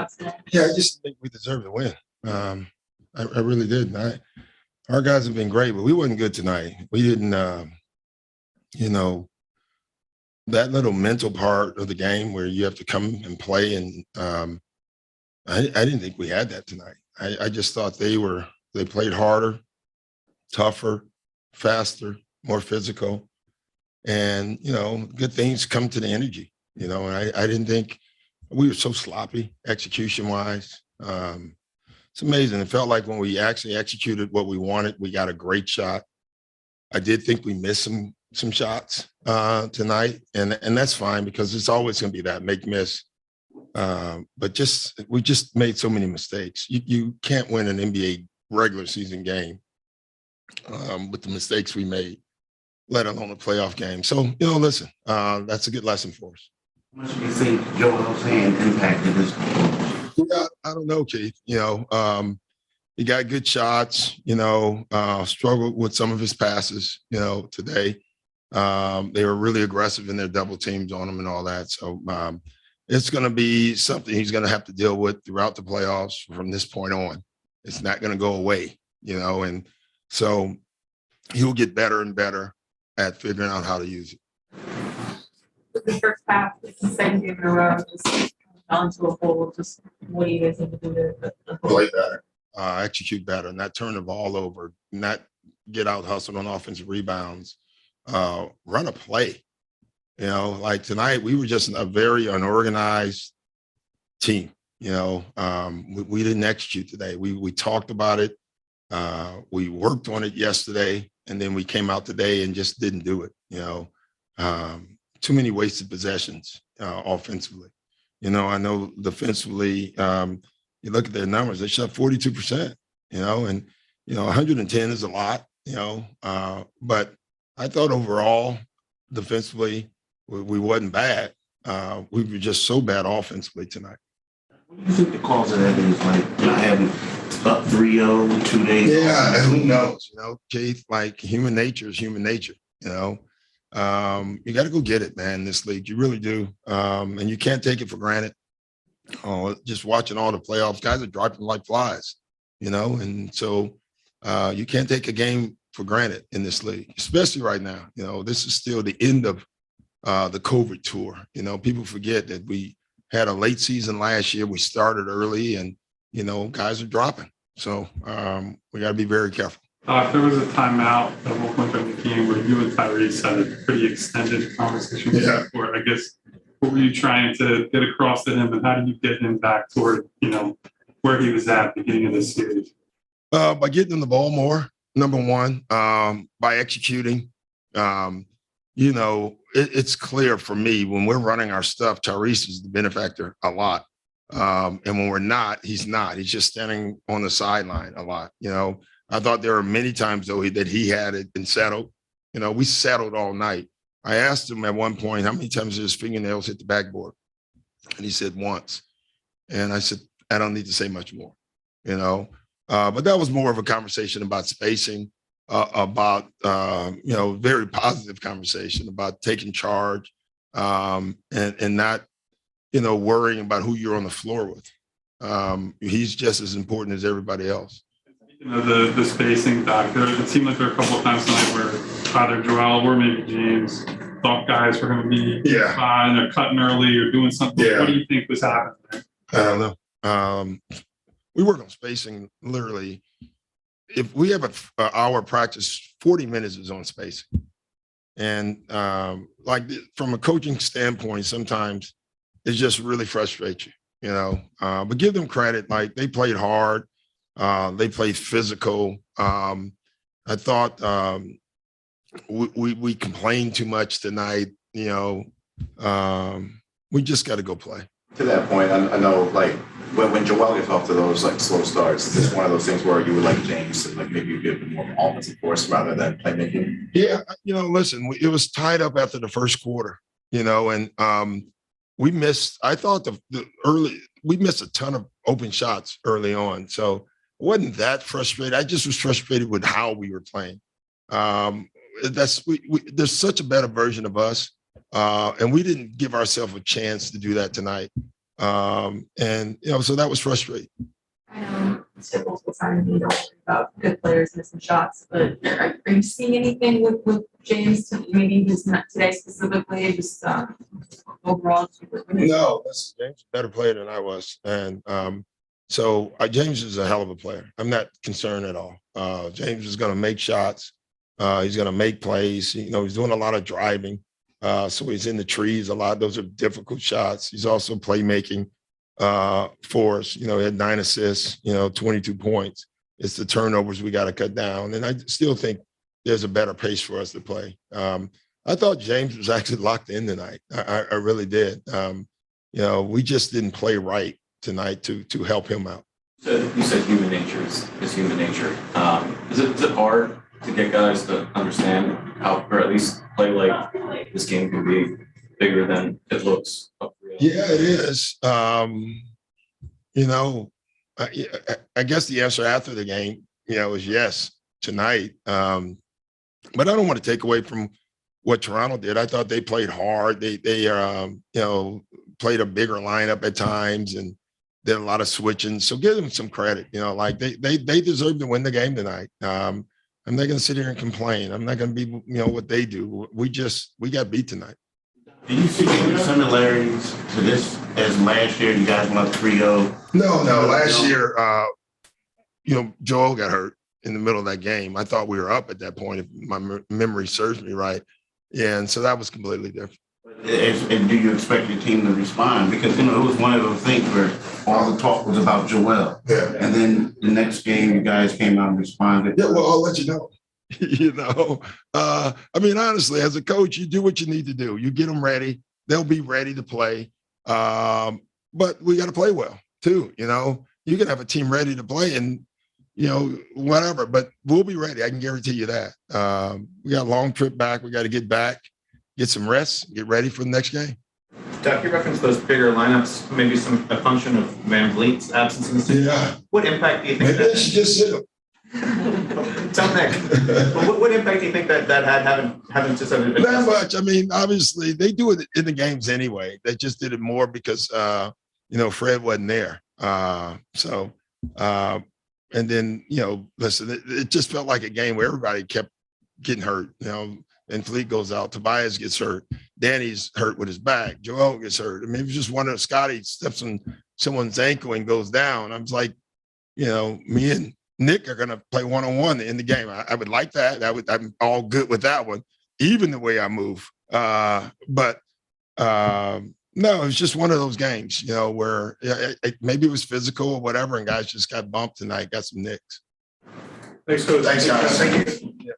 shots today? Yeah, I just think we deserve to win. I really did. Our guys have been great, but we wasn't good tonight. We didn't, that little mental part of the game where you have to come and play. And I didn't think we had that tonight. I just thought they played harder, tougher, faster, more physical. And, good things come to the energy, and I didn't think we were so sloppy execution wise. It's amazing. It felt like when we actually executed what we wanted, we got a great shot. I did think we missed some shots tonight, and that's fine because it's always going to be that make miss. But we just made so many mistakes. You can't win an NBA regular season game with the mistakes we made, let alone a playoff game. So listen, that's a good lesson for us. How much do you think Joel's hand impacted this? Yeah, I don't know, Keith. He got good shots, struggled with some of his passes, today. They were really aggressive in their double teams on him and all that. So it's going to be something he's going to have to deal with throughout the playoffs from this point on. It's not going to go away, and so he'll get better and better at figuring out how to use it. The first half, it's the second game in a row, just gone to a hole. Just what do you guys need to do to play better, execute better, not turn the ball over, not get out hustled on offensive rebounds, run a play. Like tonight, we were just a very unorganized team. We didn't execute today. We talked about it. We worked on it yesterday, and then we came out today and just didn't do it. Too many wasted possessions offensively. I know defensively, you look at their numbers, they shot 42%, and 110 is a lot, but I thought overall defensively we wasn't bad. We were just so bad offensively tonight. What do you think the cause of that is? Like not having up 3-0 2 days? Yeah, who knows? Keith, like human nature is human nature. You got to go get it, man, in this league. You really do. And you can't take it for granted. Just watching all the playoffs, guys are dropping like flies, and so you can't take a game for granted in this league, especially right now. This is still the end of the COVID tour. People forget that we had a late season last year. We started early and, guys are dropping. So we got to be very careful. There was a timeout at one point in the game where you and Tyrese had a pretty extended conversation with the court. I guess, what were you trying to get across to him, and how did you get him back toward, where he was at the beginning of this series? By getting him the ball more, number one, by executing. It's clear for me when we're running our stuff, Tyrese is the benefactor a lot. And when we're not, he's not. He's just standing on the sideline a lot, I thought there were many times, though, that he had it been settled. We settled all night. I asked him at one point, how many times did his fingernails hit the backboard? And he said once. And I said, I don't need to say much more, But that was more of a conversation about spacing, about, very positive conversation about taking charge and not, worrying about who you're on the floor with. He's just as important as everybody else. The spacing factor, it seemed like there were a couple of times tonight where either Joel or maybe James thought guys were going to be and they're cutting early or doing something. What do you think was happening there? I don't know. We work on spacing literally. If we have an hour practice, 40 minutes is on spacing. And from a coaching standpoint, sometimes it just really frustrates you, but give them credit. Like they played hard. They played physical. I thought we complained too much tonight. We just got to go play. To that point, I know when Joel gets off to those slow starts, it's one of those things where you would like James to maybe you give him more offensive force rather than playmaking. Yeah, listen, it was tied up after the first quarter. And we missed. I thought we missed a ton of open shots early on. So. Wasn't that frustrated. I just was frustrated with how we were playing. There's such a better version of us, and we didn't give ourselves a chance to do that tonight. And, so that was frustrating. I know it's difficult to find you don't worry about good players missing shots, but are you seeing anything with James? Maybe just not today specifically, just overall. No, James is a better player than I was. And so James is a hell of a player. I'm not concerned at all. James is going to make shots. He's going to make plays. He's doing a lot of driving. So he's in the trees a lot. Those are difficult shots. He's also playmaking for us. He had 9 assists, 22 points. It's the turnovers we got to cut down. And I still think there's a better pace for us to play. I thought James was actually locked in tonight. I really did. We just didn't play right tonight to help him out. So you said human nature is human nature. Is it hard to get guys to understand how, or at least play like this game can be bigger than it looks? Yeah, it is. I guess the answer after the game, is yes tonight. But I don't want to take away from what Toronto did. I thought they played hard. They played a bigger lineup at times and did a lot of switching. So give them some credit. They deserve to win the game tonight. I'm not going to sit here and complain. I'm not going to be, what they do. We got beat tonight. Do you see any similarities to this as last year? You guys went up 3-0. No. Last year, Joel got hurt in the middle of that game. I thought we were up at that point, if my memory serves me right. Yeah, and so that was completely different. And do you expect your team to respond? Because, it was one of those things where all the talk was about Joel. Yeah. And then the next game, you guys came out and responded. Yeah, well, I'll let you know. Honestly, as a coach, you do what you need to do. You get them ready. They'll be ready to play. But we got to play well, too. You can have a team ready to play and, whatever, but we'll be ready. I can guarantee you that. We got a long trip back. We got to get back, get some rest, get ready for the next game. Doc, you referenced those bigger lineups, maybe a function of Van Vliet's absence in the season. Yeah. What impact do you think Maybe they should just sit him. Tell Nick. But what impact do you think that had having just Not much. Obviously they do it in the games anyway. They just did it more because Fred wasn't there. And then listen, it just felt like a game where everybody kept getting hurt. And Fleet goes out. Tobias gets hurt. Danny's hurt with his back. Joel gets hurt. It was just one of Scotty steps on someone's ankle and goes down. I was like, me and Nick are going to play one-on-one in the game. I would like that. I'm all good with that one, even the way I move. But no, it's just one of those games, where maybe it was physical or whatever, and guys just got bumped tonight, got some nicks. Thanks, Coach. Thanks, guys. Thank you. Yeah.